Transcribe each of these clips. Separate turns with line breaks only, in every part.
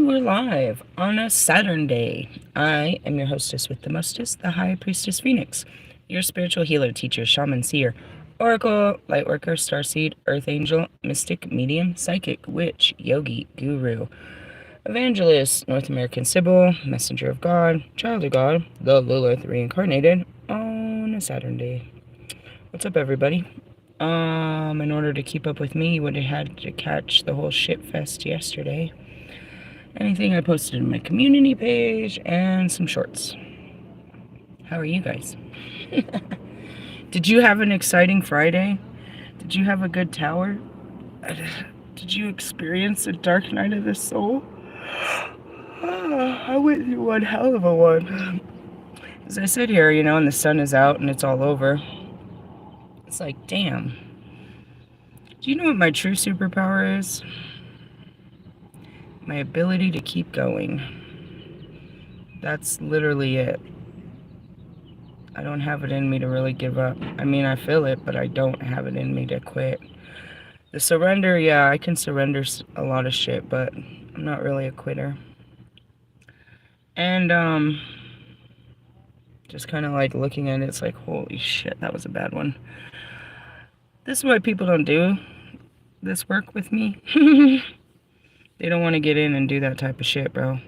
And we're live on a Saturn day. I am your hostess with the mostest, the High Priestess Phoenix, your spiritual healer, teacher, shaman, seer, oracle, lightworker, starseed, earth angel, mystic, medium, psychic, witch, yogi, guru, evangelist, North American Sybil, messenger of God, child of God, the Lilith reincarnated on a Saturn day. What's up, everybody? In order to keep up with me, you would have had to catch the whole shit fest yesterday. Anything I posted in my community page and some shorts. How are you guys? Did you have an exciting Friday? Did you have a good tower? Did you experience a dark night of the soul? I went through one hell of a one. As I sit here, and the sun is out and it's all over, it's like, damn. Do you know what my true superpower is? My ability to keep going. That's literally it. I don't have it in me to really give up. I mean, I feel it, but I don't have it in me to quit. The surrender, yeah, I can surrender a lot of shit, but I'm not really a quitter. And, just kind of like looking at it, it's like, holy shit, that was a bad one. This is why people don't do this work with me. They don't want to get in and do that type of shit, bro.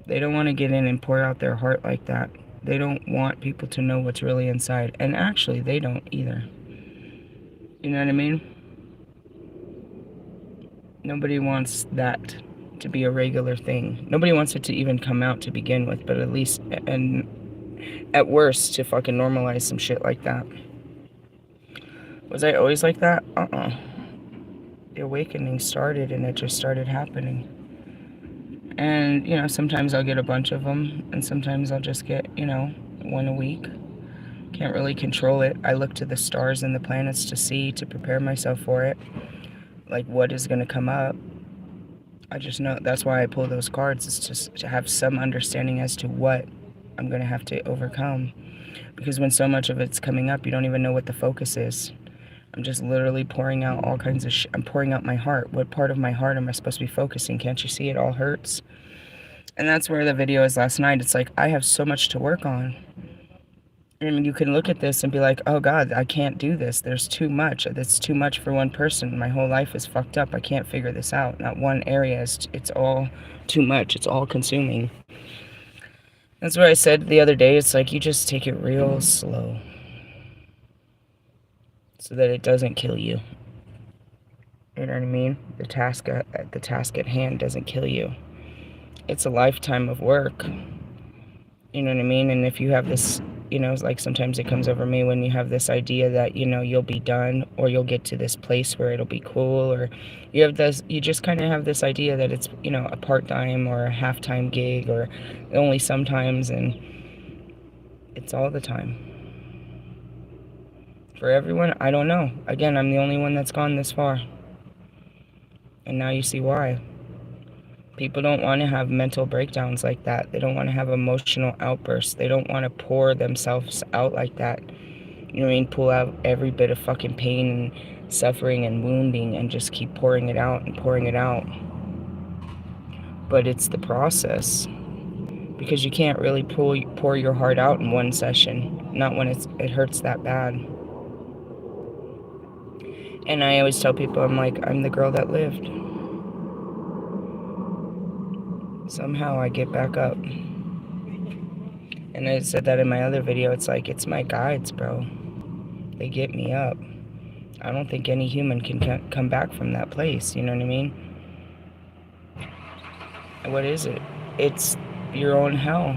They don't want to get in and pour out their heart like that. They don't want people to know what's really inside. And actually, they don't either. You know what I mean? Nobody wants that to be a regular thing. Nobody wants it to even come out to begin with, but at least, and at worst, to fucking normalize some shit like that. Was I always like that? The awakening started and it just started happening. And, sometimes I'll get a bunch of them, and sometimes I'll just get, one a week. Can't really control it. I look to the stars and the planets to see, to prepare myself for it. Like, what is going to come up. I just know, that's why I pull those cards, is just to have some understanding as to what I'm going to have to overcome. Because when so much of it's coming up, you don't even know what the focus is. I'm just literally pouring out all kinds of shit. I'm pouring out my heart. What part of my heart am I supposed to be focusing? Can't you see it all hurts? And that's where the video is last night. It's like, I have so much to work on. I mean, you can look at this and be like, oh God, I can't do this. There's too much. It's too much for one person. My whole life is fucked up. I can't figure this out. Not one area. It's all too much. It's all consuming. That's what I said the other day. It's like, you just take it real slow, so that it doesn't kill you. You know what I mean? The task at hand doesn't kill you. It's a lifetime of work. You know what I mean? And if you have this, like sometimes it comes over me when you have this idea that, you'll be done, or you'll get to this place where it'll be cool, or you just kind of have this idea that it's, a part-time or a half-time gig, or only sometimes, and it's all the time. For everyone, I don't know. Again, I'm the only one that's gone this far. And now you see why. People don't want to have mental breakdowns like that. They don't want to have emotional outbursts. They don't want to pour themselves out like that. You know what I mean? Pull out every bit of fucking pain and suffering and wounding and just keep pouring it out and pouring it out. But it's the process. Because you can't really pour your heart out in one session. Not when it hurts that bad. And I always tell people, I'm like, I'm the girl that lived. Somehow I get back up. And I said that in my other video. It's like, it's my guides, bro. They get me up. I don't think any human can come back from that place. You know what I mean? What is it? It's your own hell.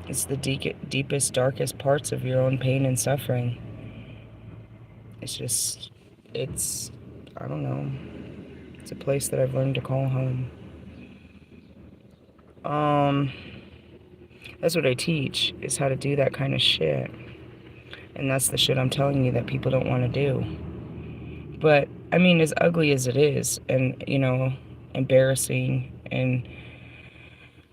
It's the deepest, darkest parts of your own pain and suffering. I don't know. It's a place that I've learned to call home. That's what I teach, is how to do that kind of shit. And that's the shit I'm telling you that people don't want to do. But, I mean, as ugly as it is, and, embarrassing and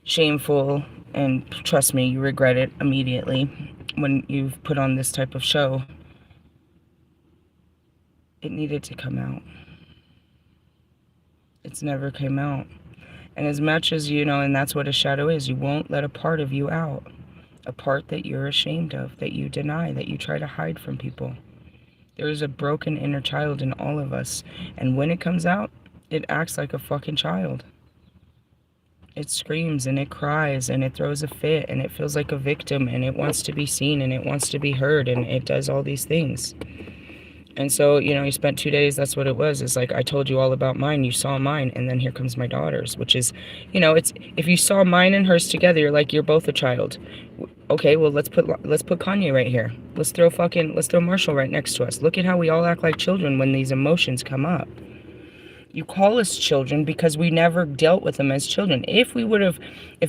shameful, and trust me, you regret it immediately when you've put on this type of show, it needed to come out. It's never came out. And as much as, you know, and that's what a shadow is, you won't let a part of you out. A part that you're ashamed of, that you deny, that you try to hide from people. There is a broken inner child in all of us. And when it comes out, it acts like a fucking child. It screams and it cries and it throws a fit and it feels like a victim and it wants to be seen and it wants to be heard and it does all these things. And so, you know, you spent 2 days, that's what it was. It's like, I told you all about mine, you saw mine, and then here comes my daughter's, which is, you know, it's, if you saw mine and hers together, you're like, you're both a child. Okay, well, let's put Kanye right here. Let's throw Marshall right next to us. Look at how we all act like children when these emotions come up. You call us children because we never dealt with them as children. If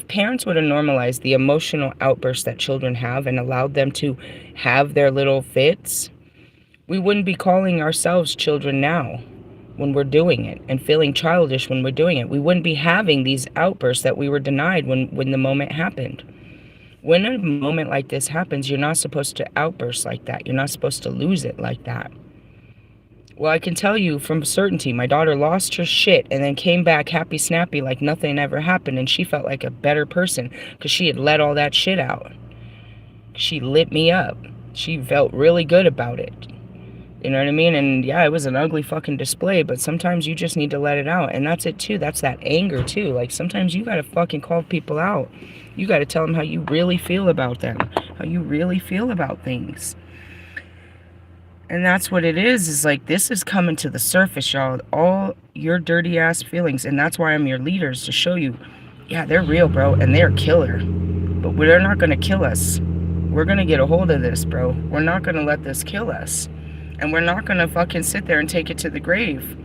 parents would have normalized the emotional outbursts that children have and allowed them to have their little fits, we wouldn't be calling ourselves children now when we're doing it and feeling childish when we're doing it. We wouldn't be having these outbursts that we were denied when the moment happened. When a moment like this happens, you're not supposed to outburst like that. You're not supposed to lose it like that. Well, I can tell you from certainty, my daughter lost her shit and then came back happy snappy like nothing ever happened, and she felt like a better person because she had let all that shit out. She lit me up. She felt really good about it. You know what I mean? And yeah, it was an ugly fucking display, but sometimes you just need to let it out. And that's it too. That's that anger too. Like sometimes you gotta fucking call people out. You gotta tell them how you really feel about them. How you really feel about things. And that's what it is like, this is coming to the surface, y'all. All your dirty ass feelings. And that's why I'm your leaders, to show you, yeah, they're real, bro. And they're killer. But they're not gonna kill us. We're gonna get a hold of this, bro. We're not gonna let this kill us. And we're not gonna fucking sit there and take it to the grave.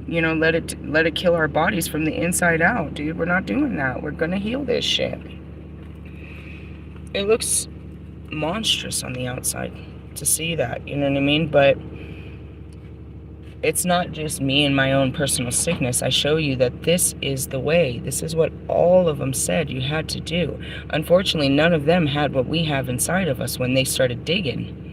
You know, let it kill our bodies from the inside out, dude. We're not doing that. We're gonna heal this shit. It looks monstrous on the outside to see that, you know what I mean? But it's not just me and my own personal sickness. I show you that this is the way. This is what all of them said you had to do. Unfortunately, none of them had what we have inside of us when they started digging.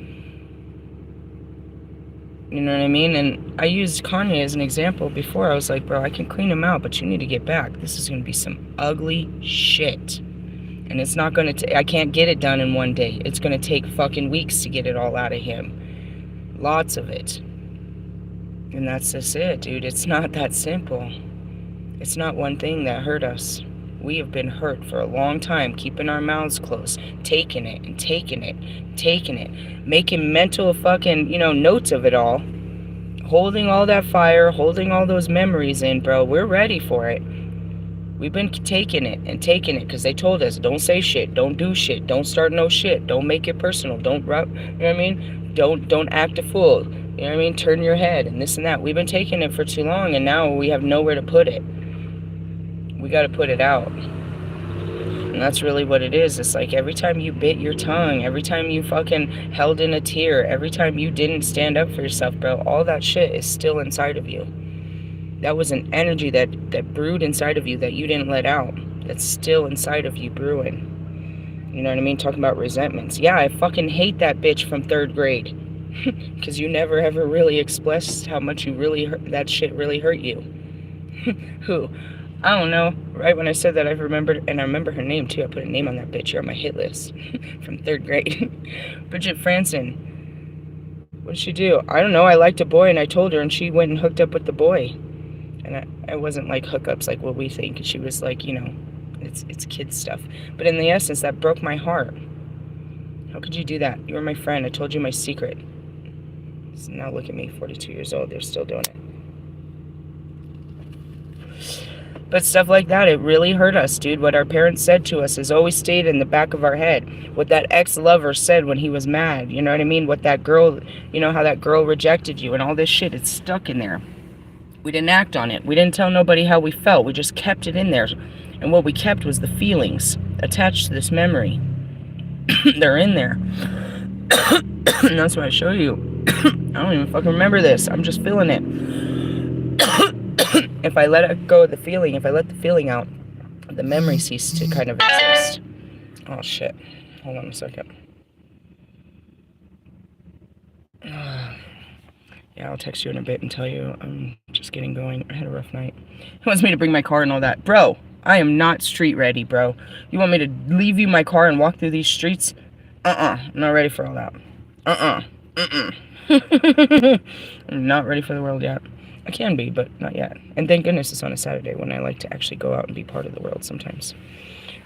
You know what I mean? And I used Kanye as an example before. I was like, bro, I can clean him out, but you need to get back. This is going to be some ugly shit. And it's not going to, I can't get it done in one day. It's going to take fucking weeks to get it all out of him. Lots of it. And that's just it, dude. It's not that simple. It's not one thing that hurt us. We have been hurt for a long time, keeping our mouths closed, taking it and taking it, taking it, making mental fucking, you know, notes of it all, holding all that fire, holding all those memories in, bro. We're ready for it. We've been taking it and taking it because they told us, don't say shit, don't do shit, don't start no shit, don't make it personal, don't, you know what I mean? Don't act a fool, you know what I mean? Turn your head and this and that. We've been taking it for too long, and now we have nowhere to put it. We got to put it out. And that's really what it is. It's like every time you bit your tongue, every time you fucking held in a tear, every time you didn't stand up for yourself, bro, all that shit is still inside of you. That was an energy that brewed inside of you that you didn't let out. That's still inside of you brewing. You know what I mean? Talking about resentments. Yeah, I fucking hate that bitch from 3rd grade. Because you never ever really expressed how much you really hurt, that shit really hurt you. Who? I don't know. Right when I said that, I remembered, and I remember her name too. I put a name on that bitch here on my hit list from 3rd grade. Bridget Franson. What did she do? I don't know. I liked a boy, and I told her, and she went and hooked up with the boy. And I wasn't like hookups like what we think. She was like, you know, it's kid stuff. But in the essence, that broke my heart. How could you do that? You were my friend. I told you my secret. So now look at me, 42 years old. They're still doing it. But stuff like that, it really hurt us, dude. What our parents said to us has always stayed in the back of our head. What that ex-lover said when he was mad, you know what I mean? What that girl, you know, how that girl rejected you and all this shit, it's stuck in there. We didn't act on it. We didn't tell nobody how we felt. We just kept it in there. And what we kept was the feelings attached to this memory. They're in there. And that's why I show you. I don't even fucking remember this. I'm just feeling it. If I let it go of the feeling, if I let the feeling out, the memory ceases to kind of exist. Oh shit. Hold on a second. Yeah, I'll text you in a bit and tell you I'm just getting going. I had a rough night. He wants me to bring my car and all that. Bro, I am not street ready, bro. You want me to leave you my car and walk through these streets? I'm not ready for all that. I'm not ready for the world yet. I can be, but not yet. And thank goodness it's on a Saturday when I like to actually go out and be part of the world sometimes.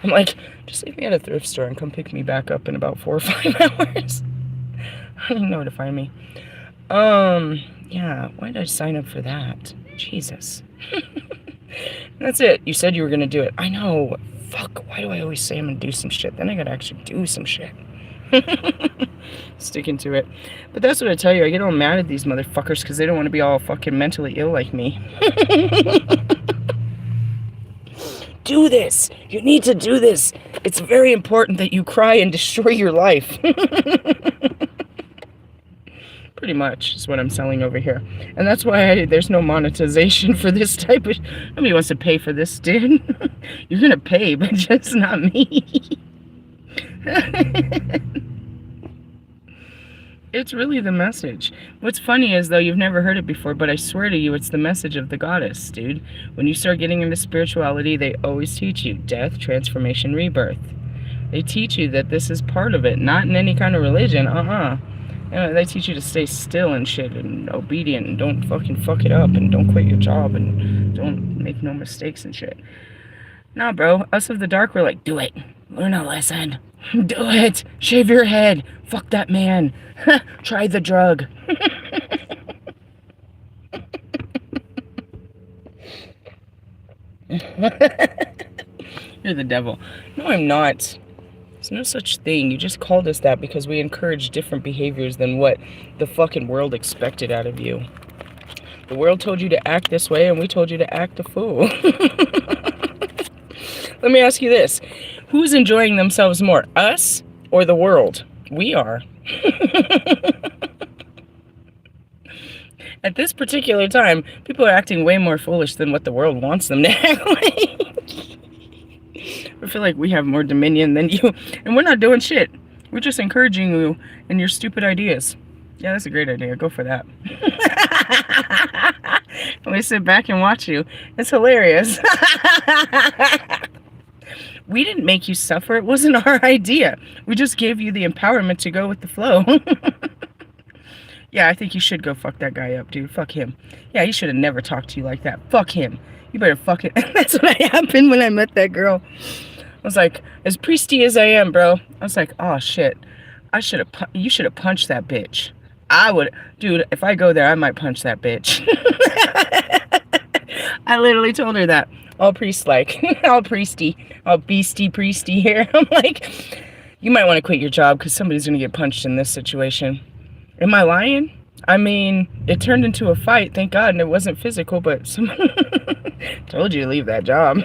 I'm like, just leave me at a thrift store and come pick me back up in about 4 or 5 hours. I don't even know where to find me. Yeah, why did I sign up for that? Jesus. That's it. You said you were gonna do it. I know. Fuck, why do I always say I'm gonna do some shit? Then I gotta actually do some shit. Sticking to it. But that's what I tell you. I get all mad at these motherfuckers because they don't want to be all fucking mentally ill like me. Do this. You need to do this. It's very important that you cry and destroy your life. Pretty much is what I'm selling over here. And that's why there's no monetization for this type of... Nobody wants to pay for this, dude. You're gonna pay, but just not me. It's really the message. What's funny is, though, you've never heard it before, but I swear to you, it's the message of the goddess, dude. When you start getting into spirituality, they always teach you death, transformation, rebirth. They teach you that this is part of it, not in any kind of religion. They teach you to stay still and shit and obedient and don't fucking fuck it up and don't quit your job and don't make no mistakes and shit. Nah, bro. Us of the dark, we're like, do it. Learn a lesson. Do it. Shave your head. Fuck that man. Try the drug. You're the devil. No, I'm not. There's no such thing. You just called us that because we encourage different behaviors than what the fucking world expected out of you. The world told you to act this way and we told you to act a fool. Let me ask you this. Who's enjoying themselves more, us or the world? We are. At this particular time, people are acting way more foolish than what the world wants them to act like. I feel like we have more dominion than you, and we're not doing shit. We're just encouraging you and your stupid ideas. Yeah, that's a great idea. Go for that. Let me sit back and watch you. It's hilarious. We didn't make you suffer. It wasn't our idea. We just gave you the empowerment to go with the flow. Yeah, I think you should go fuck that guy up, dude. Fuck him. Yeah, he should have never talked to you like that. Fuck him. You better fuck it. That's what happened when I met that girl. I was like, as priesty as I am, bro. I was like, oh shit. You should have punched that bitch. I would, dude, if I go there, I might punch that bitch. I literally told her that. All priest-like. All priesty. All beastie priesty here. I'm like, you might want to quit your job because somebody's going to get punched in this situation. Am I lying? I mean, it turned into a fight, thank God, and it wasn't physical, but someone told you to leave that job.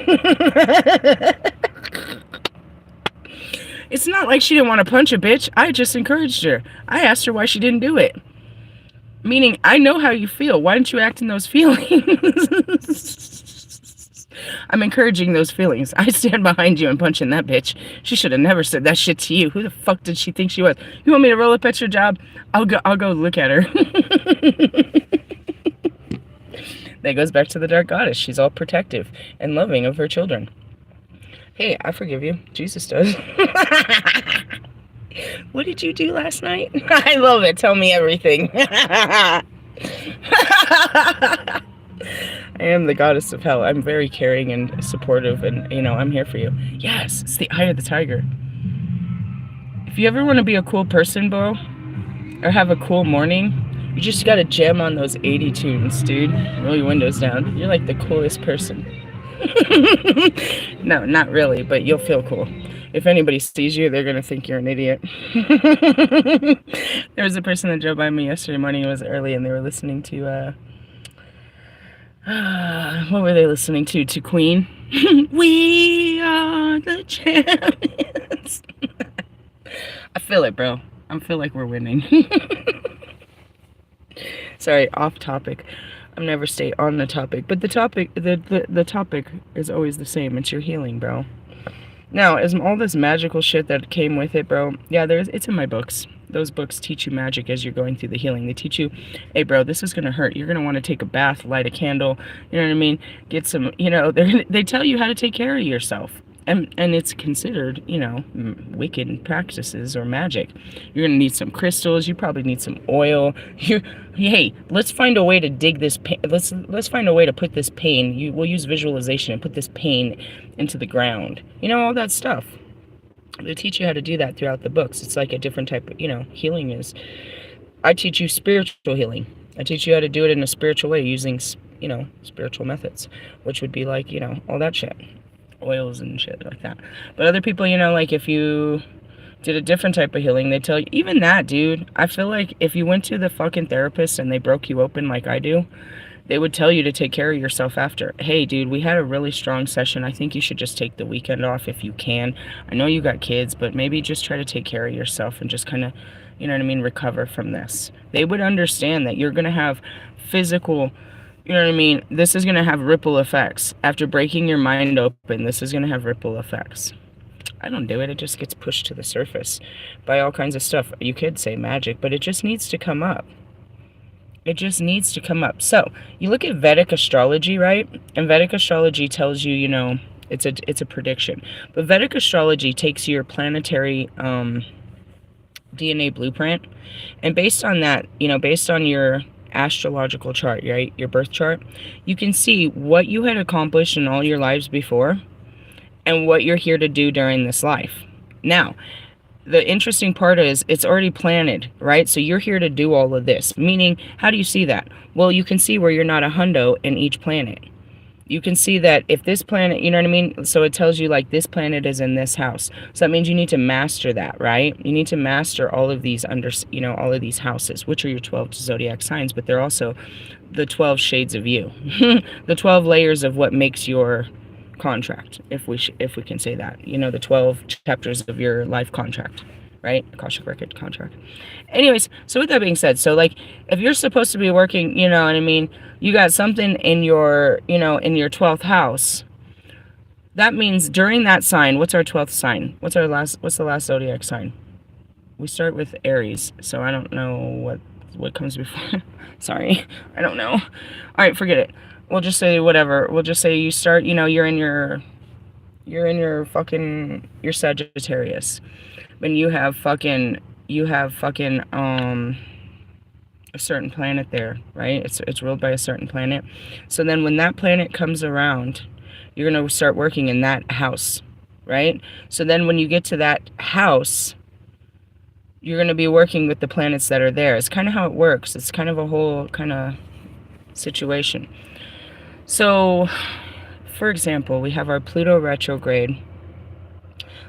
It's not like she didn't want to punch a bitch. I just encouraged her. I asked her why she didn't do it. Meaning, I know how you feel. Why don't you act in those feelings? I'm encouraging those feelings. I stand behind you and punching that bitch. She should have never said that shit to you. Who the fuck did she think she was? You want me to roll up at your job? I'll go look at her. That goes back to the dark goddess. She's all protective and loving of her children. Hey, I forgive you. Jesus does. What did you do last night? I love it. Tell me everything. I am the goddess of hell. I'm very caring and supportive and, you know, I'm here for you. Yes, it's the eye of the tiger. If you ever want to be a cool person, bro, or have a cool morning, you just gotta jam on those 80 tunes, dude. Roll your windows down. You're like the coolest person. No, not really, but you'll feel cool. If anybody sees you, they're gonna think you're an idiot. There was a person that drove by me yesterday morning. It was early and they were listening to, what were they listening to? To Queen? We are the champions. I feel it, bro. I feel like we're winning. Sorry, off topic. I'm never stay on the topic, but the topic is always the same. It's your healing, bro. Now, as all this magical shit that came with it, bro, yeah, it's in my books. those books teach you magic as you're going through the healing. They teach you, hey bro, this is gonna hurt. You're gonna want to take a bath, light a candle, you know what I mean? Get some, they tell you how to take care of yourself. And it's considered, wicked practices or magic. You're gonna need some crystals. You probably need some oil. Hey, let's find a way to dig this pain. Let's find a way to put this pain. We'll use visualization and put this pain into the ground. All that stuff. They teach you how to do that throughout the books. It's like a different type of, healing is. I teach you spiritual healing. I teach you how to do it in a spiritual way using, spiritual methods, which would be like, all that shit. Oils and shit like that. But other people, like if you did a different type of healing, they tell you, even that, dude, I feel like if you went to the fucking therapist and they broke you open like I do, they would tell you to take care of yourself after. Hey, dude, we had a really strong session. I think you should just take the weekend off if you can. I know you got kids, but maybe just try to take care of yourself and just kind of, recover from this. They would understand that you're going to have physical, this is going to have ripple effects. After breaking your mind open, this is going to have ripple effects. I don't do it. It just gets pushed to the surface by all kinds of stuff. You could say magic, but it just needs to come up. It just needs to come up. So, you look at Vedic astrology, right? And Vedic astrology tells you, it's a prediction. But Vedic astrology takes your planetary DNA blueprint. And based on that, based on your astrological chart, right, your birth chart, you can see what you had accomplished in all your lives before and what you're here to do during this life. Now, the interesting part is it's already planted, right? So you're here to do all of this. Meaning, how do you see that? Well, you can see where you're not a hundo in each planet. You can see that if this planet, you know what I mean? So it tells you like this planet is in this house. So that means you need to master that, right? You need to master all of these all of these houses, which are your 12 zodiac signs, but they're also the 12 shades of you. The 12 layers of what makes your contract, if we can say that. The 12 chapters of your life contract, right? Akashic record contract. Anyways, so with that being said, so like if you're supposed to be working, you know what I mean, you got something in your, in your 12th house, that means during that sign, what's our 12th sign? What's the last zodiac sign? We start with Aries, so I don't know what comes before. Sorry, I don't know. All right, forget it. We'll just say whatever. We'll just say you start, you're in your Sagittarius. When you have fucking a certain planet there, right? It's ruled by a certain planet. So then when that planet comes around, you're going to start working in that house, right? So then when you get to that house, you're going to be working with the planets that are there. It's kind of how it works. It's kind of a whole kind of situation. So, for example, we have our Pluto retrograde.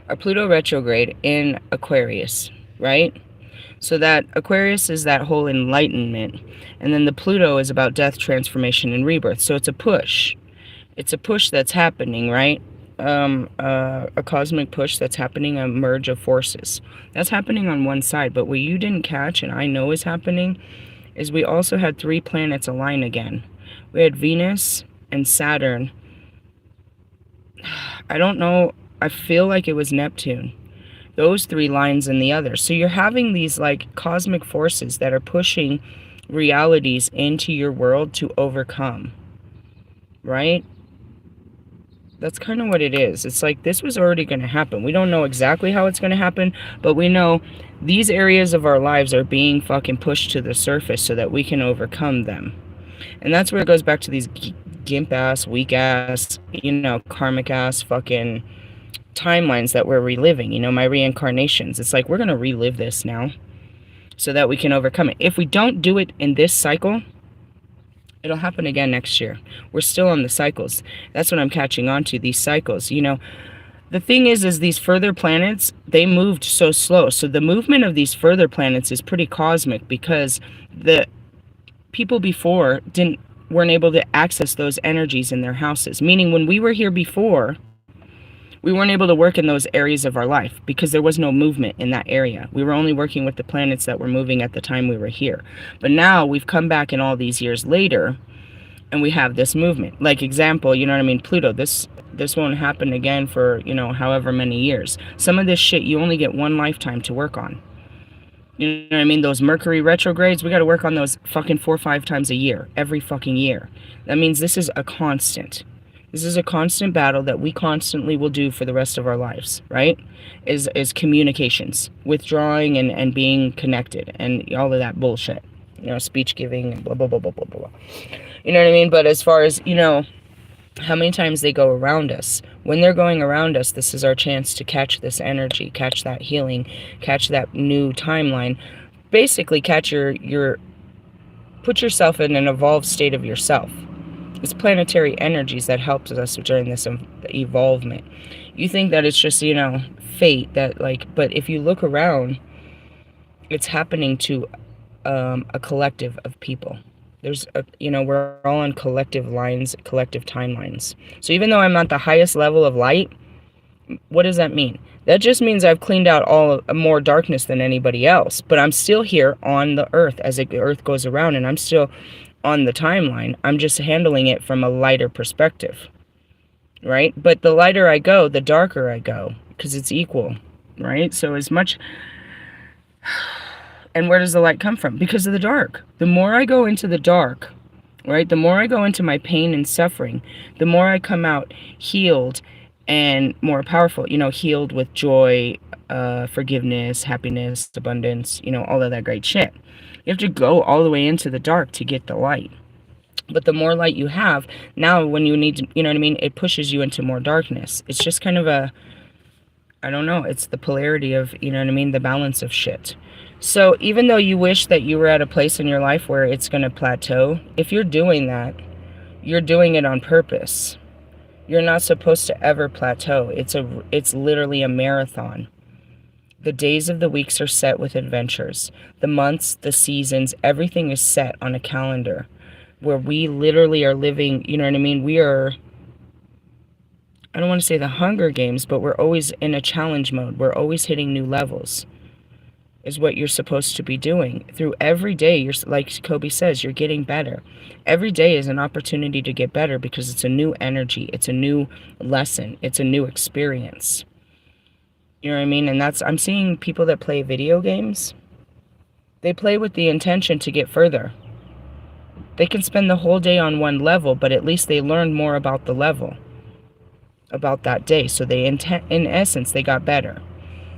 Our Pluto retrograde in Aquarius, right? So that Aquarius is that whole enlightenment. And then the Pluto is about death, transformation, and rebirth. So it's a push. It's a push that's happening, right? A cosmic push that's happening, a merge of forces. That's happening on one side. But what you didn't catch, and I know is happening, is we also had 3 planets align again. We had Venus and Saturn. I don't know. I feel like it was Neptune. Those 3 lines and the other. So you're having these like cosmic forces that are pushing realities into your world to overcome. Right? That's kind of what it is. It's like this was already going to happen. We don't know exactly how it's going to happen, but we know these areas of our lives are being fucking pushed to the surface so that we can overcome them. And that's where it goes back to these gimp-ass, weak-ass, karmic-ass fucking timelines that we're reliving. My reincarnations. It's like we're going to relive this now so that we can overcome it. If we don't do it in this cycle, it'll happen again next year. We're still on the cycles. That's what I'm catching on to, these cycles. The thing is these further planets, they moved so slow. So the movement of these further planets is pretty cosmic because the people before weren't able to access those energies in their houses. Meaning when we were here before, we weren't able to work in those areas of our life because there was no movement in that area. We were only working with the planets that were moving at the time we were here. But now we've come back in all these years later and we have this movement. Like example, Pluto, this won't happen again for, however many years. Some of this shit you only get one lifetime to work on. You know what I mean? Those Mercury retrogrades, we got to work on those fucking 4 or 5 times a year, every fucking year. That means this is a constant. This is a constant battle that we constantly will do for the rest of our lives, right? Is communications, withdrawing and being connected and all of that bullshit. You know, speech giving and blah, blah, blah, blah, blah, blah. You know what I mean? But as far as, you know, how many times they go around us. When they're going around us, this is our chance to catch this energy, catch that healing, catch that new timeline. Basically, catch your put yourself in an evolved state of yourself. It's planetary energies that helps us during this evolvement. You think that it's just, you know, fate that like, but if you look around, it's happening to a collective of people. There's a, you know, we're all on collective lines, collective timelines. So even though I'm at the highest level of light, what does that mean? That just means I've cleaned out all more darkness than anybody else, but I'm still here on the earth as the earth goes around, and I'm still on the timeline. I'm just handling it from a lighter perspective, right? But the lighter I go, the darker I go, because it's equal, right? So as much. And where does the light come from? Because of the dark. The more I go into the dark, right, the more I go into my pain and suffering, the more I come out healed and more powerful, you know, healed with joy, forgiveness, happiness, abundance, you know, all of that great shit. You have to go all the way into the dark to get the light. But the more light you have, now when you need to, you know what I mean, it pushes you into more darkness. It's just kind of a, I don't know, it's the polarity of, you know what I mean, the balance of shit. So even though you wish that you were at a place in your life where it's going to plateau, if you're doing that, you're doing it on purpose. You're not supposed to ever plateau. It's literally a marathon. The days of the weeks are set with adventures. The months, the seasons, everything is set on a calendar where we literally are living, you know what I mean? We are, I don't want to say the Hunger Games, but we're always in a challenge mode. We're always hitting new levels. Is what you're supposed to be doing. Through every day, you're, like Kobe says, you're getting better. Every day is an opportunity to get better because it's a new energy. It's a new lesson. It's a new experience. You know what I mean? And that's, I'm seeing people that play video games. They play with the intention to get further. They can spend the whole day on one level, but at least they learned more about the level, about that day. So they, in essence, they got better.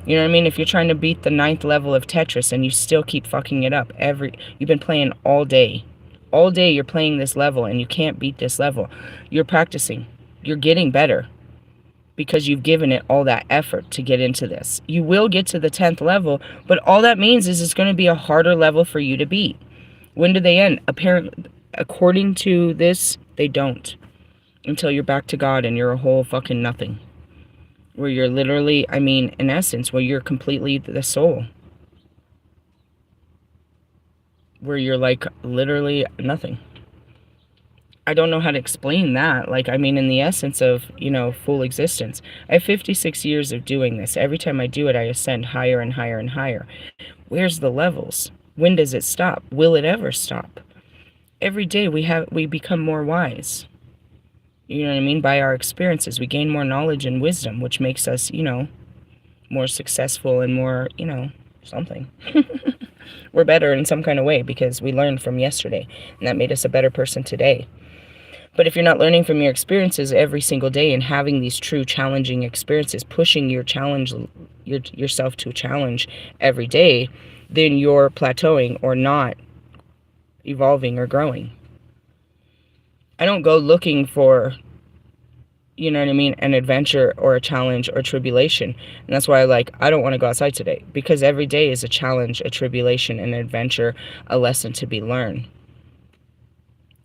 You know what I mean? If you're trying to beat the 9th level of Tetris and you still keep fucking it up, you've been playing all day. All day you're playing this level and you can't beat this level. You're practicing. You're getting better because you've given it all that effort to get into this. You will get to the 10th level, but all that means is it's going to be a harder level for you to beat. When do they end? Apparently, according to this, they don't. Until you're back to God and you're a whole fucking nothing. Where you're literally, I mean, in essence, where you're completely the soul. Where you're like literally nothing. I don't know how to explain that. Like, I mean, in the essence of, you know, full existence. I have 56 years of doing this. Every time I do it, I ascend higher and higher and higher. Where's the levels? When does it stop? Will it ever stop? Every day we become more wise. You know what I mean? By our experiences, we gain more knowledge and wisdom, which makes us, you know, more successful and more, you know, something. We're better in some kind of way because we learned from yesterday, and that made us a better person today. But if you're not learning from your experiences every single day and having these true challenging experiences, pushing yourself to a challenge every day, then you're plateauing or not evolving or growing. I don't go looking for, you know what I mean, an adventure or a challenge or tribulation. And that's why I don't want to go outside today. Because every day is a challenge, a tribulation, an adventure, a lesson to be learned.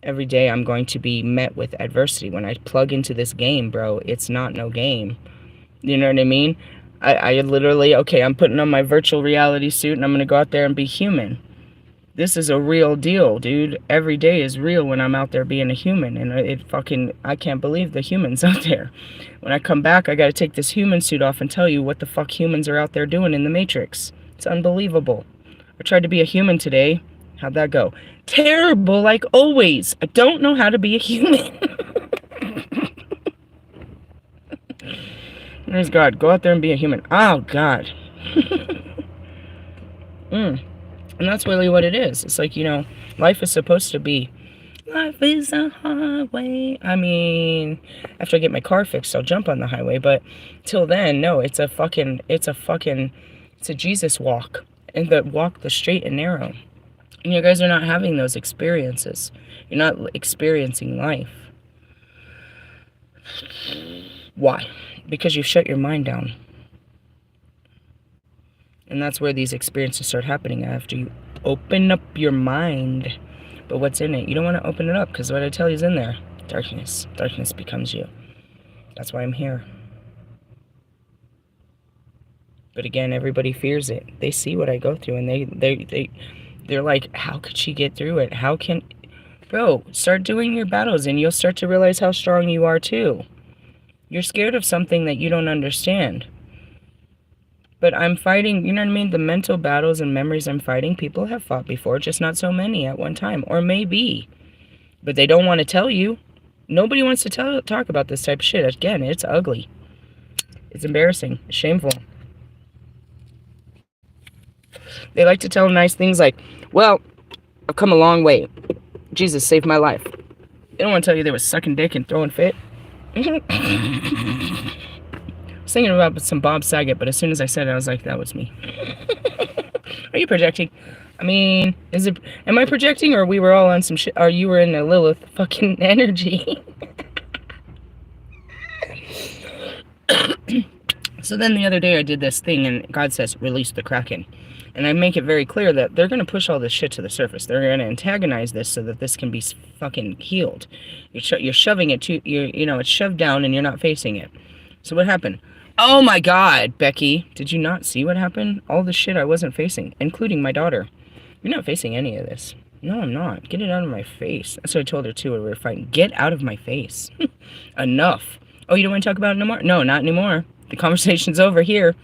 Every day I'm going to be met with adversity. When I plug into this game, bro, it's not no game. You know what I mean? I literally, okay, I'm putting on my virtual reality suit and I'm going to go out there and be human. This is a real deal, dude. Every day is real when I'm out there being a human. And I can't believe the humans out there. When I come back, I got to take this human suit off and tell you what the fuck humans are out there doing in the Matrix. It's unbelievable. I tried to be a human today. How'd that go? Terrible, like always. I don't know how to be a human. There's God. Go out there and be a human. Oh, God. And that's really what it is. It's like, life is supposed to be, life is a highway. I mean, after I get my car fixed, I'll jump on the highway. But till then, no, it's a Jesus walk. And the straight and narrow. And you guys are not having those experiences. You're not experiencing life. Why? Because you've shut your mind down. And that's where these experiences start happening, after you open up your mind. But what's in it? You don't want to open it up, because what I tell you is in there. Darkness. Darkness becomes you. That's why I'm here. But again, everybody fears it. They see what I go through, and they're like, how could she get through it? How can... Bro, start doing your battles, and you'll start to realize how strong you are, too. You're scared of something that you don't understand. But I'm fighting, you know what I mean? The mental battles and memories I'm fighting, people have fought before, just not so many at one time. Or maybe. But they don't want to tell you. Nobody wants to talk about this type of shit. Again, it's ugly. It's embarrassing. It's shameful. They like to tell nice things like, well, I've come a long way. Jesus saved my life. They don't want to tell you they were sucking dick and throwing fit. I was thinking about some Bob Saget, but as soon as I said it, I was like, that was me. Are you projecting? I mean, am I projecting, or we were all on some shit, or you were in a Lilith fucking energy? So then the other day I did this thing, and God says, release the Kraken. And I make it very clear that they're going to push all this shit to the surface. They're going to antagonize this so that this can be fucking healed. You're shoving it to, it's shoved down and you're not facing it. So what happened? Oh my God, Becky. Did you not see what happened? All the shit I wasn't facing, including my daughter. You're not facing any of this. No, I'm not. Get it out of my face. That's what I told her too when we were fighting. Get out of my face. Enough. Oh, you don't want to talk about it no more? No, not anymore. The conversation's over here.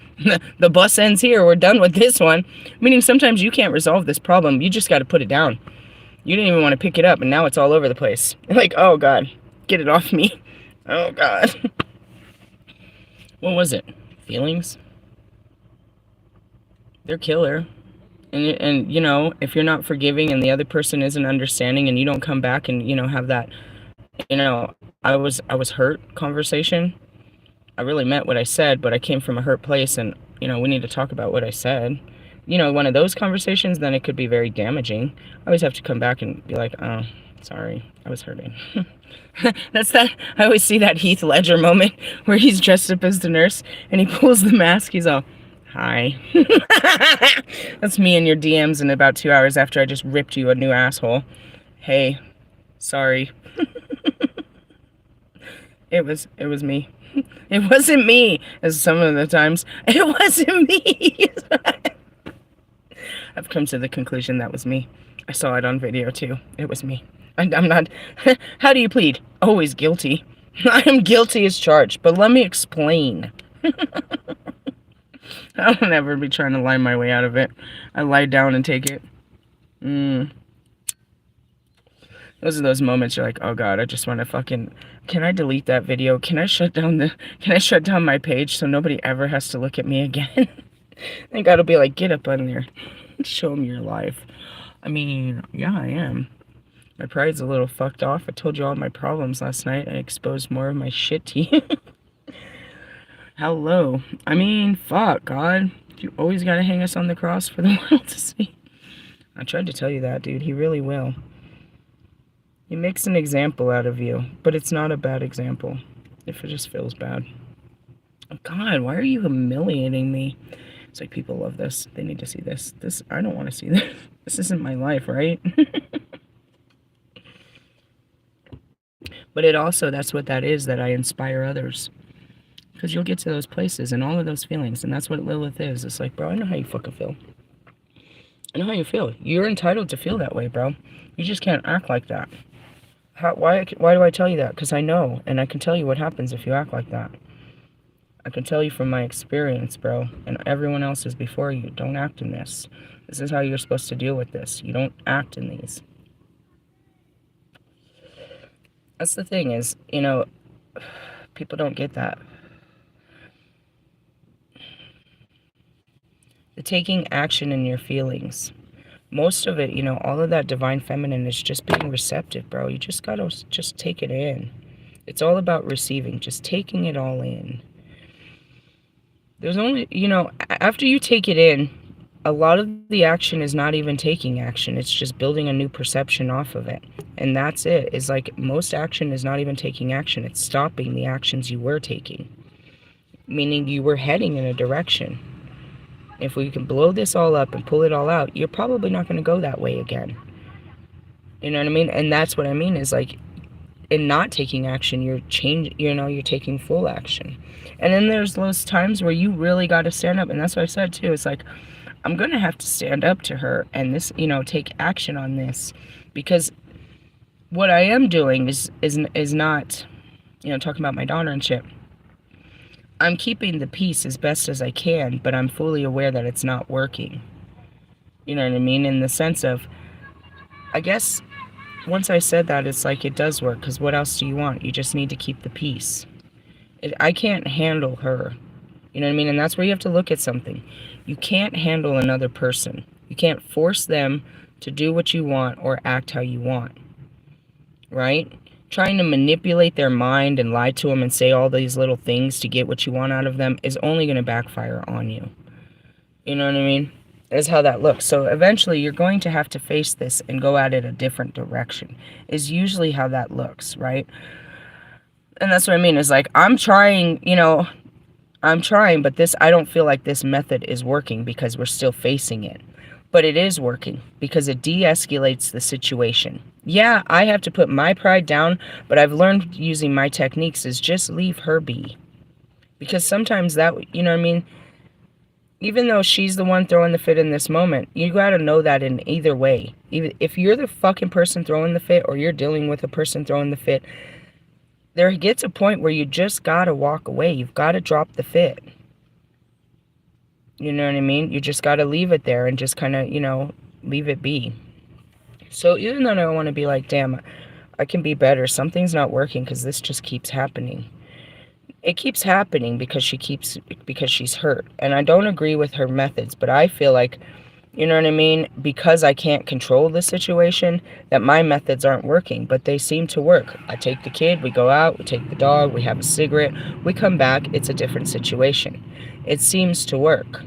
The bus ends here. We're done with this one. Meaning sometimes you can't resolve this problem. You just got to put it down. You didn't even want to pick it up, and now it's all over the place. Like, oh God, get it off me. Oh God. What was it? Feelings? They're killer. And if you're not forgiving and the other person isn't understanding, and you don't come back and, have that, I was hurt conversation. I really meant what I said, but I came from a hurt place, and, we need to talk about what I said. One of those conversations, then it could be very damaging. I always have to come back and be like, oh, sorry, I was hurting. I always see that Heath Ledger moment where he's dressed up as the nurse, and he pulls the mask, he's all, hi. That's me in your DMs in about 2 hours after I just ripped you a new asshole. Hey, sorry. It was me. It wasn't me, as some of the times. It wasn't me. I've come to the conclusion that was me. I saw it on video too. It was me. I'm not... How do you plead? Always guilty. I am guilty as charged, but let me explain. I'll never be trying to lie my way out of it. I lie down and take it. Those are those moments you're like, oh God, I just want to fucking... Can I delete that video? Can I shut down my page so nobody ever has to look at me again? And God will be like, get up on there. Show them your life. I mean, yeah, I am. My pride's a little fucked off. I told you all my problems last night. I exposed more of my shit to you. How low? I mean, fuck, God. You always gotta hang us on the cross for the world to see. I tried to tell you that, dude. He really will. He makes an example out of you, but it's not a bad example. If it just feels bad. Oh, God, why are you humiliating me? It's like, people love this. They need to see this. I don't want to see this. This isn't my life, right? But it also, that's what that is, that I inspire others. Because you'll get to those places and all of those feelings, and that's what Lilith is. It's like, bro, I know how you fucking feel. I know how you feel. You're entitled to feel that way, bro. You just can't act like that. Why do I tell you that? Because I know, and I can tell you what happens if you act like that. I can tell you from my experience, bro, and everyone else's before you. Don't act in this. This is how you're supposed to deal with this. You don't act in these. That's the thing is, people don't get that. The taking action in your feelings. Most of it, all of that divine feminine is just being receptive, bro. You just gotta just take it in. It's all about receiving, just taking it all in. There's only, after you take it in, a lot of the action is not even taking action. It's just building a new perception off of it. And that's it. It's like most action is not even taking action. It's stopping the actions you were taking. Meaning you were heading in a direction. If we can blow this all up and pull it all out, you're probably not going to go that way again. You know what I mean? And that's what I mean is like, in not taking action, you're taking full action. And then there's those times where you really got to stand up. And that's what I said too. It's like, I'm going to have to stand up to her and this, take action on this, because what I am doing is not, talking about my daughter and shit. I'm keeping the peace as best as I can, but I'm fully aware that it's not working. You know what I mean? In the sense of, I guess, once I said that, it's like it does work, because what else do you want? You just need to keep the peace. I can't handle her. You know what I mean? And that's where you have to look at something. You can't handle another person. You can't force them to do what you want or act how you want. Right? Trying to manipulate their mind and lie to them and say all these little things to get what you want out of them is only going to backfire on you. You know what I mean? That's how that looks. So eventually you're going to have to face this and go at it a different direction, is usually how that looks, right? And that's what I mean, is like, I'm trying, but I don't feel like this method is working because we're still facing it. But it is working because it de-escalates the situation. Yeah, I have to put my pride down, but I've learned using my techniques is just leave her be. Because sometimes that, even though she's the one throwing the fit in this moment, you got to know that in either way. Even if you're the fucking person throwing the fit or you're dealing with a person throwing the fit, there gets a point where you just got to walk away. You've got to drop the fit. You know what I mean? You just got to leave it there and just kind of, leave it be. So even though I want to be like, damn, I can be better, something's not working because this just keeps happening. It keeps happening because she's hurt. And I don't agree with her methods, but I feel like, you know what I mean? Because I can't control the situation, that my methods aren't working, but they seem to work. I take the kid, we go out, we take the dog, we have a cigarette, we come back, it's a different situation. It seems to work.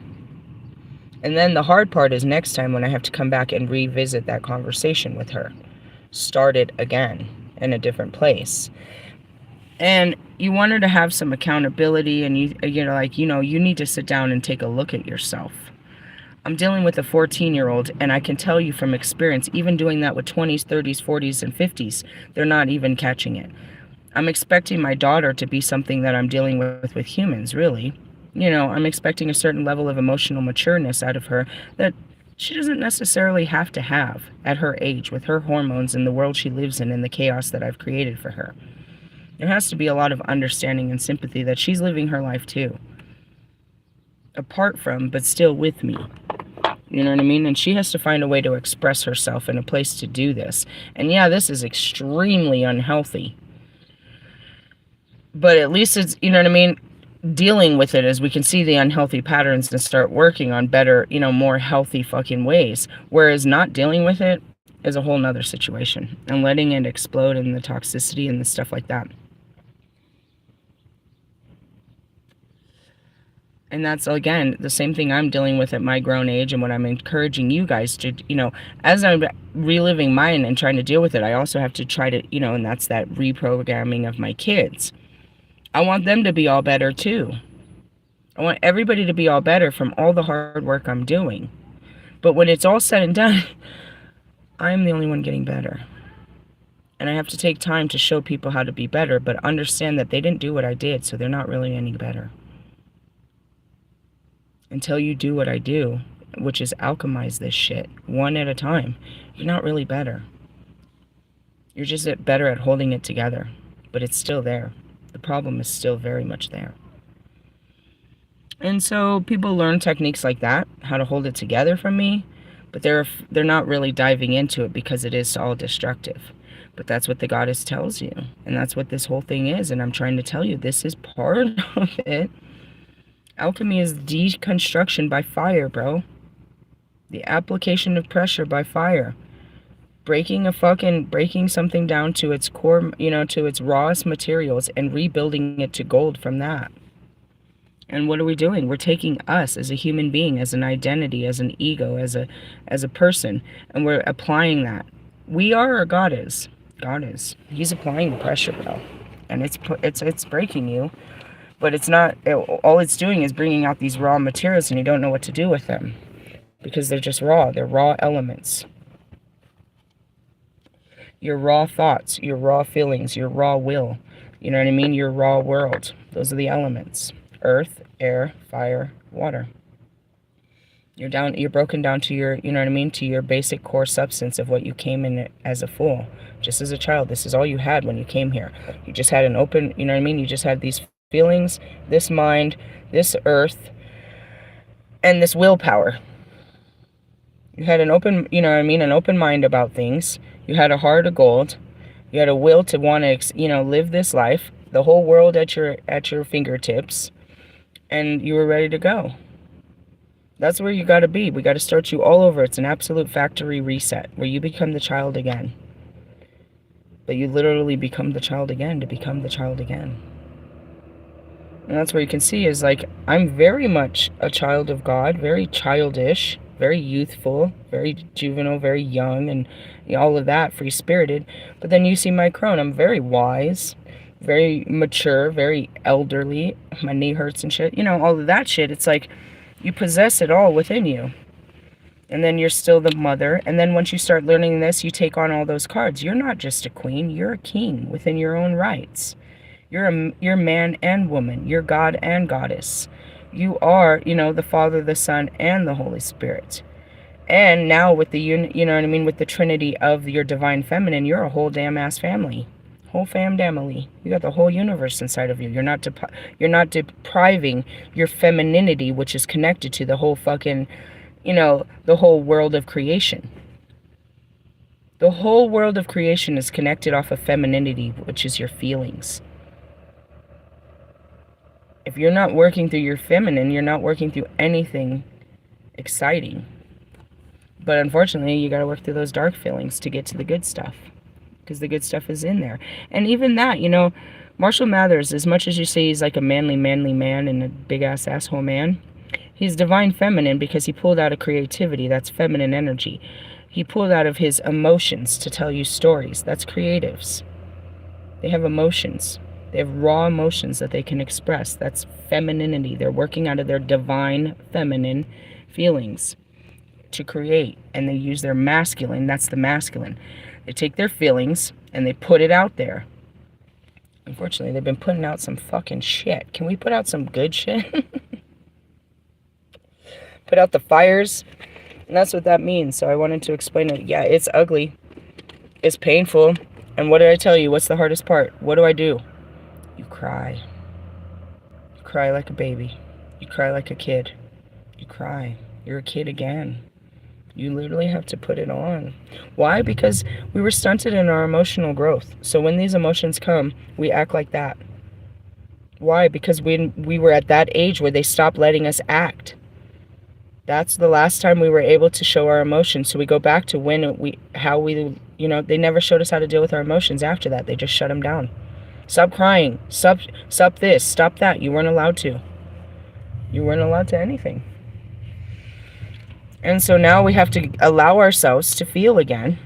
And then the hard part is next time when I have to come back and revisit that conversation with her. Start it again in a different place. And you want her to have some accountability, and you need to sit down and take a look at yourself. I'm dealing with a 14-year-old, and I can tell you from experience, even doing that with 20s, 30s, 40s, and 50s, they're not even catching it. I'm expecting my daughter to be something that I'm dealing with humans, really. I'm expecting a certain level of emotional matureness out of her that she doesn't necessarily have to have at her age, with her hormones and the world she lives in and the chaos that I've created for her. There has to be a lot of understanding and sympathy that she's living her life too. Apart from, but still with me. You know what I mean? And she has to find a way to express herself and a place to do this. And yeah, this is extremely unhealthy. But at least it's, dealing with it as we can see the unhealthy patterns and start working on better, more healthy fucking ways. Whereas not dealing with it is a whole nother situation. And letting it explode and the toxicity and the stuff like that. And that's, again, the same thing I'm dealing with at my grown age, and what I'm encouraging you guys to, as I'm reliving mine and trying to deal with it, I also have to try to, and that's that reprogramming of my kids. I want them to be all better too. I want everybody to be all better from all the hard work I'm doing. But when it's all said and done, I'm the only one getting better. And I have to take time to show people how to be better, but understand that they didn't do what I did, so they're not really any better. Until you do what I do, which is alchemize this shit one at a time, you're not really better. You're just better at holding it together, but it's still there. The problem is still very much there. And so people learn techniques like that, how to hold it together from me, but they're not really diving into it because it is all destructive. But that's what the goddess tells you, and that's what this whole thing is, and I'm trying to tell you this is part of it. Alchemy is deconstruction by fire, bro. The application of pressure by fire. Breaking something down to its core, to its rawest materials and rebuilding it to gold from that. And what are we doing? We're taking us as a human being, as an identity, as an ego, as a person, and we're applying that. We are, or God is. God is. He's applying the pressure, bro, and it's breaking you, but it's not. All it's doing is bringing out these raw materials, and you don't know what to do with them because they're just raw. They're raw elements. Your raw thoughts, your raw feelings, your raw will. You know what I mean? Your raw world. Those are the elements. Earth, air, fire, water. You're broken down to your, you know what I mean, to your basic core substance of what you came in as a fool. Just as a child, this is all you had when you came here. You just had an open, you know what I mean? You just had these feelings, this mind, this earth, and this willpower. You had an open, you know what I mean, an open mind about things. You had a heart of gold. You had a will to want to, live this life. The whole world at your fingertips. And you were ready to go. That's where you got to be. We got to start you all over. It's an absolute factory reset where you become the child again. But you literally become the child again to become the child again. And that's where you can see is like, I'm very much a child of God, very childish, very youthful, very juvenile, very young, and all of that, free-spirited. But then you see my crone. I'm very wise, very mature, very elderly. My knee hurts and shit. All of that shit. It's like you possess it all within you. And then you're still the mother. And then once you start learning this, you take on all those cards. You're not just a queen. You're a king within your own rights. You're man and woman. You're God and goddess. You are, the Father, the Son, and the Holy Spirit. And now with the, with the Trinity of your divine feminine, you're a whole damn ass family. Whole family. You got the whole universe inside of you. You're not depriving your femininity, which is connected to the whole fucking, the whole world of creation. The whole world of creation is connected off of femininity, which is your feelings. If you're not working through your feminine, you're not working through anything exciting. But unfortunately, you got to work through those dark feelings to get to the good stuff. Because the good stuff is in there. And even that, Marshall Mathers, as much as you say he's like a manly man and a big-ass asshole man, he's divine feminine because he pulled out of creativity. That's feminine energy. He pulled out of his emotions to tell you stories. That's creatives. They have emotions. They have raw emotions that they can express. That's femininity. They're working out of their divine feminine feelings to create. And they use their masculine. That's the masculine. They take their feelings and they put it out there. Unfortunately, they've been putting out some fucking shit. Can we put out some good shit? Put out the fires. And that's what that means. So I wanted to explain it. Yeah, it's ugly. It's painful. And what did I tell you? What's the hardest part? What do? You cry. You cry like a baby. You cry like a kid. You cry. You're a kid again. You literally have to put it on. Why? Because we were stunted in our emotional growth. So when these emotions come, we act like that. Why? Because we were at that age where they stopped letting us act. That's the last time we were able to show our emotions. So we go back to they never showed us how to deal with our emotions after that. They just shut them down. Stop crying. Stop this. Stop that. You weren't allowed to. You weren't allowed to anything. And so now we have to allow ourselves to feel again.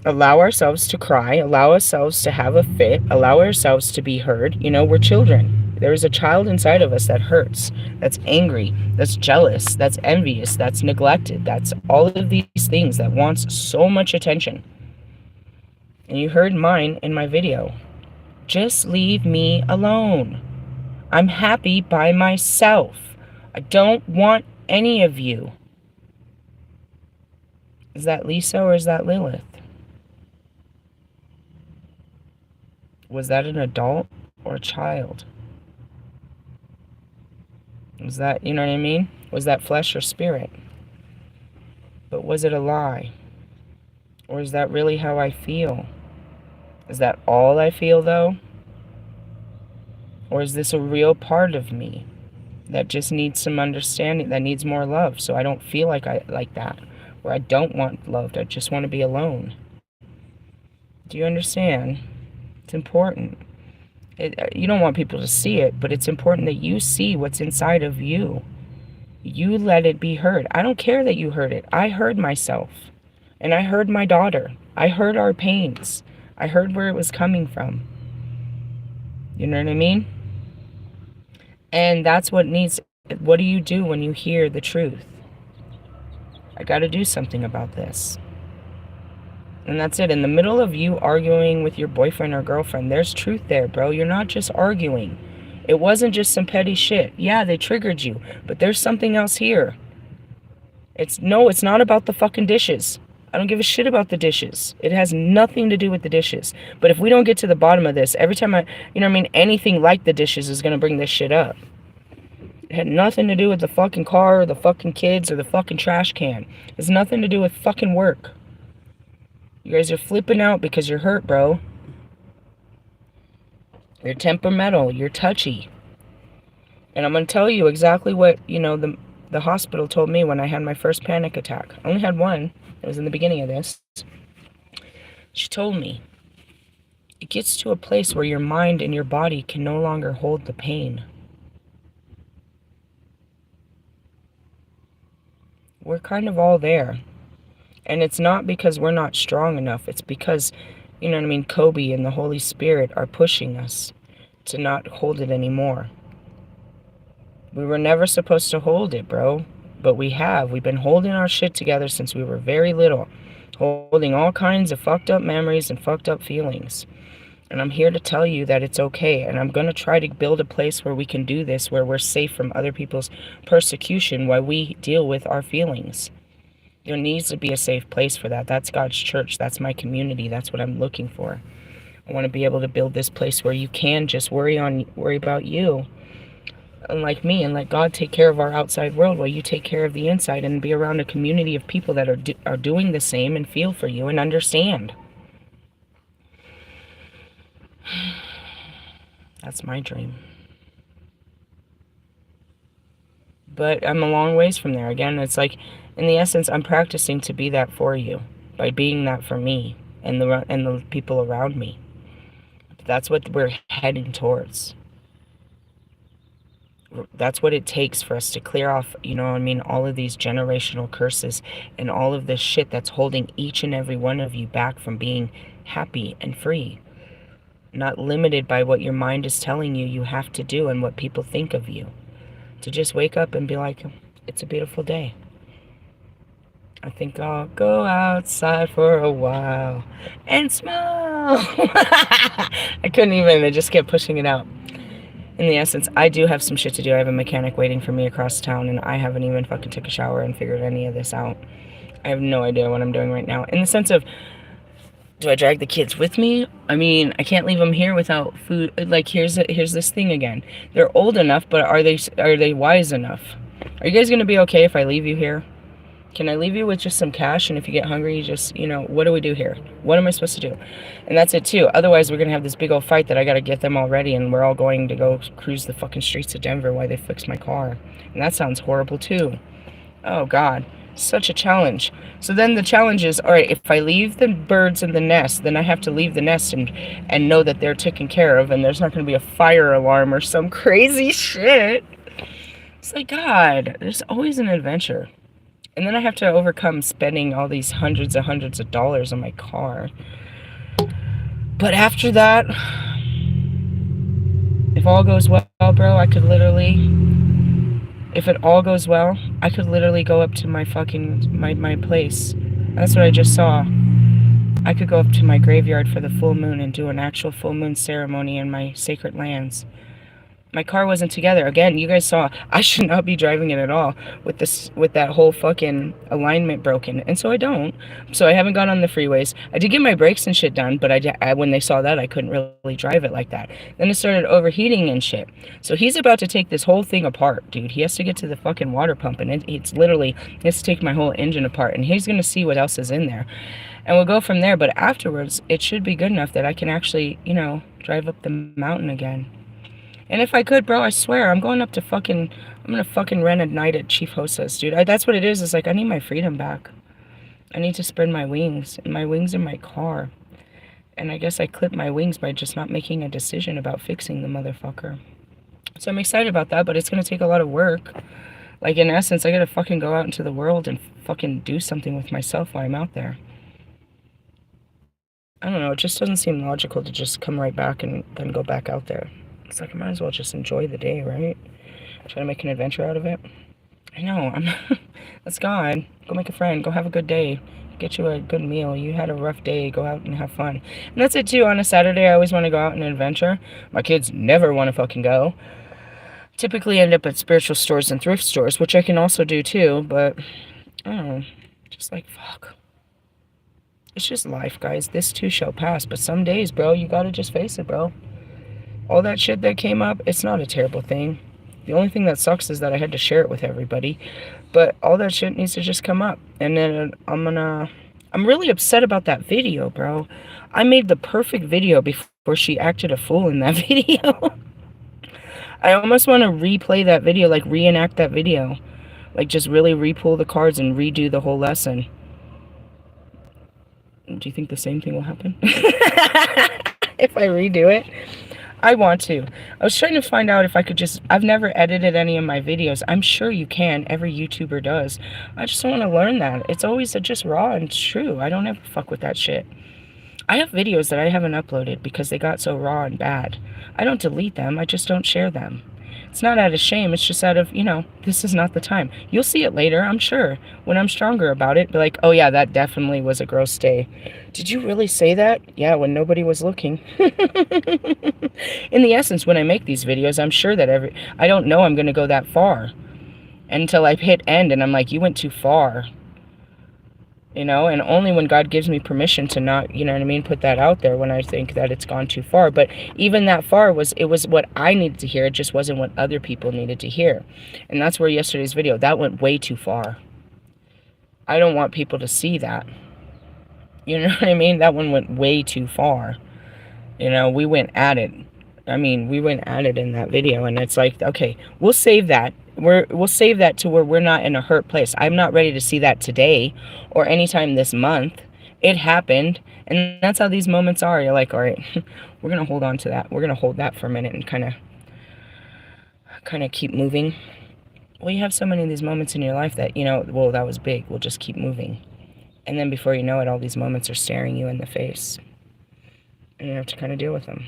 Allow ourselves to cry. Allow ourselves to have a fit. Allow ourselves to be heard. We're children. There is a child inside of us that hurts, that's angry, that's jealous, that's envious, that's neglected. That's all of these things that wants so much attention. And you heard mine in my video. Just leave me alone. I'm happy by myself. I don't want any of you. Is that Lisa or is that Lilith? Was that an adult or a child? Was that, you know what I mean? Was that flesh or spirit? But was it a lie? Or is that really how I feel? Is that all I feel though? Or is this a real part of me that just needs some understanding, that needs more love. So I don't feel like I like that, where I don't want loved. I just want to be alone. Do you understand? It's important. You don't want people to see it, but it's important that you see what's inside of you. You let it be heard. I don't care that you heard it. I heard myself. And I heard my daughter. I heard our pains. I heard where it was coming from. You know what I mean? And that's what needs... What do you do when you hear the truth? I got to do something about this. And that's it. In the middle of you arguing with your boyfriend or girlfriend, there's truth there, bro. You're not just arguing. It wasn't just some petty shit. Yeah, they triggered you, but there's something else here. It's not about the fucking dishes. I don't give a shit about the dishes. It has nothing to do with the dishes. But if we don't get to the bottom of this, every time anything like the dishes is going to bring this shit up. It had nothing to do with the fucking car or the fucking kids or the fucking trash can. It has nothing to do with fucking work. You guys are flipping out because you're hurt, bro. You're temperamental. You're touchy. And I'm going to tell you exactly what, the hospital told me when I had my first panic attack. I only had one. It was in the beginning of this. She told me, it gets to a place where your mind and your body can no longer hold the pain. We're kind of all there. And it's not because we're not strong enough. It's because, Kobe and the Holy Spirit are pushing us to not hold it anymore. We were never supposed to hold it, bro. But we have. We've been holding our shit together since we were very little. Holding all kinds of fucked up memories and fucked up feelings. And I'm here to tell you that it's okay. And I'm going to try to build a place where we can do this, where we're safe from other people's persecution while we deal with our feelings. There needs to be a safe place for that. That's God's church. That's my community. That's what I'm looking for. I want to be able to build this place where you can just worry about you. Unlike me, and let God take care of our outside world while you take care of the inside, and be around a community of people that are doing the same and feel for you and understand. That's my dream. But I'm a long ways from there. Again, it's like, in the essence, I'm practicing to be that for you by being that for me and the people around me. That's what we're heading towards. That's what it takes for us to clear off, all of these generational curses and all of this shit that's holding each and every one of you back from being happy and free. Not limited by what your mind is telling you have to do and what people think of you. To just wake up and be like, it's a beautiful day. I think I'll go outside for a while and smile. I couldn't even, I just kept pushing it out. In the essence, I do have some shit to do. I have a mechanic waiting for me across town, and I haven't even fucking took a shower and figured any of this out. I have no idea what I'm doing right now. In the sense of, do I drag the kids with me? I can't leave them here without food. Like, here's this thing again. They're old enough, but are they wise enough? Are you guys gonna be okay if I leave you here? Can I leave you with just some cash, and if you get hungry, you just, what do we do here? What am I supposed to do? And that's it too. Otherwise, we're gonna have this big old fight that I gotta get them all ready, and we're all going to go cruise the fucking streets of Denver while they fix my car. And that sounds horrible too. Oh God, such a challenge. So then the challenge is, all right, if I leave the birds in the nest, then I have to leave the nest and know that they're taken care of, and there's not gonna be a fire alarm or some crazy shit. It's like, God, there's always an adventure. And then I have to overcome spending all these hundreds of dollars on my car. But after that, if all goes well, bro, if it all goes well, I could literally go up to my fucking, my place. That's what I just saw. I could go up to my graveyard for the full moon and do an actual full moon ceremony in my sacred lands. My car wasn't together. Again, you guys saw, I should not be driving it at all with that whole fucking alignment broken. And so I don't. So I haven't gone on the freeways. I did get my brakes and shit done, but when they saw that, I couldn't really drive it like that. Then it started overheating and shit. So he's about to take this whole thing apart, dude. He has to get to the fucking water pump, and it's literally, he has to take my whole engine apart, and he's going to see what else is in there. And we'll go from there. But afterwards, it should be good enough that I can actually, drive up the mountain again. And if I could, bro, I swear, I'm going up to fucking, I'm gonna fucking rent a night at Chief Hostess, dude. That's what it is. It's like, I need my freedom back. I need to spread my wings. And my wings are my car. And I guess I clipped my wings by just not making a decision about fixing the motherfucker. So I'm excited about that, but it's gonna take a lot of work. Like, in essence, I gotta fucking go out into the world and fucking do something with myself while I'm out there. I don't know, it just doesn't seem logical to just come right back and then go back out there. It's like, I might as well just enjoy the day, right? Try to make an adventure out of it. I know, let's go on. Go make a friend, go have a good day. Get you a good meal. You had a rough day, go out and have fun. And that's it too, on a Saturday, I always want to go out on an adventure. My kids never want to fucking go. Typically end up at spiritual stores and thrift stores, which I can also do too, but I don't know, just like, fuck. It's just life, guys. This too shall pass, but some days, bro, you gotta just face it, bro. All that shit that came up, it's not a terrible thing. The only thing that sucks is that I had to share it with everybody, but all that shit needs to just come up. And then I'm really upset about that video, bro. I made the perfect video before she acted a fool in that video. I almost want to replay that video, like reenact that video. Like just really re-pull the cards and redo the whole lesson. Do you think the same thing will happen? If I redo it? I want to. I was trying to find out if I could just... I've never edited any of my videos. I'm sure you can. Every YouTuber does. I just want to learn that. It's always just raw and true. I don't ever fuck with that shit. I have videos that I haven't uploaded because they got so raw and bad. I don't delete them, I just don't share them. It's not out of shame, it's just out of, you know, this is not the time. You'll see it later, I'm sure. When I'm stronger about it, be like, oh yeah, that definitely was a gross day. Did you really say that? Yeah, when nobody was looking. In the essence, when I make these videos, I'm sure that I don't know I'm going to go that far. Until I hit end and I'm like, you went too far. You know, and only when God gives me permission to not, you know what I mean, put that out there when I think that it's gone too far. But even that far it was what I needed to hear. It just wasn't what other people needed to hear. And that's where yesterday's video, that went way too far. I don't want people to see that. You know what I mean? That one went way too far. You know, we went at it. I mean, we went at it in that video, and it's like, okay, we'll save that. We'll save that to where we're not in a hurt place. I'm not ready to see that today or anytime this month. It happened, and that's how these moments are. You're like, all right, we're gonna hold on to that. We're gonna hold that for a minute and kind of keep moving. Well, you have so many of these moments in your life that, you know, well, that was big. We'll just keep moving, and then before you know it, all these moments are staring you in the face, and you have to kind of deal with them.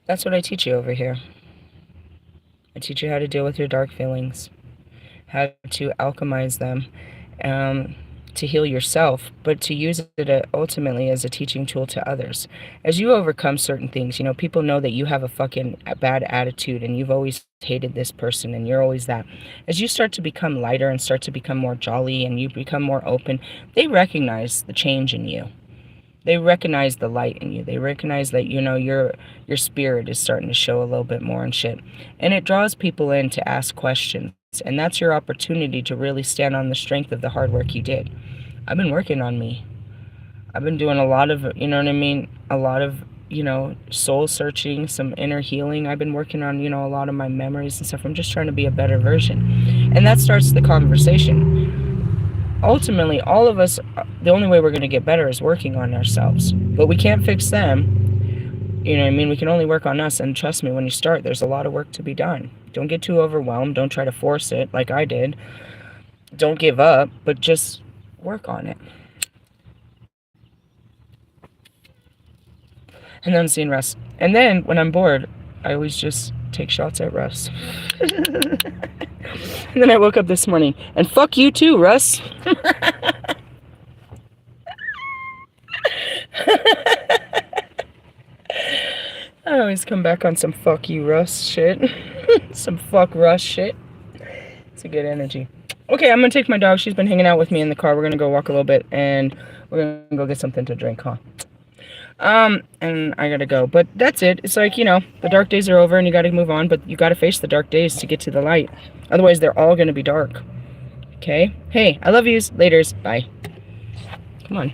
That's what I teach you over here. I teach you how to deal with your dark feelings, how to alchemize them, to heal yourself, but to use it ultimately as a teaching tool to others. As you overcome certain things, you know, people know that you have a fucking bad attitude and you've always hated this person and you're always that. As you start to become lighter and start to become more jolly and you become more open, they recognize the change in you. They recognize the light in you. They recognize that, you know, your spirit is starting to show a little bit more and shit. And it draws people in to ask questions. And that's your opportunity to really stand on the strength of the hard work you did. I've been working on me. I've been doing a lot of, you know what I mean? A lot of, you know, soul searching, some inner healing. I've been working on, you know, a lot of my memories and stuff. I'm just trying to be a better version. And that starts the conversation. Ultimately, all of us, the only way we're going to get better is working on ourselves. But we can't fix them. You know what I mean? We can only work on us. And trust me, when you start, there's a lot of work to be done. Don't get too overwhelmed. Don't try to force it like I did. Don't give up, but just work on it. And then I'm seeing Russ. And then when I'm bored, I always just take shots at Russ. And then I woke up this morning, and fuck you too, Russ. I always come back on some fuck you, Russ shit. Some fuck Russ shit. It's a good energy. Okay, I'm gonna take my dog. She's been hanging out with me in the car. We're gonna go walk a little bit, and we're gonna go get something to drink, huh? And I gotta go. But that's it. It's like, you know, the dark days are over and you gotta move on, but you gotta face the dark days to get to the light. Otherwise, they're all gonna be dark. Okay? Hey, I love yous. Laters. Bye. Come on.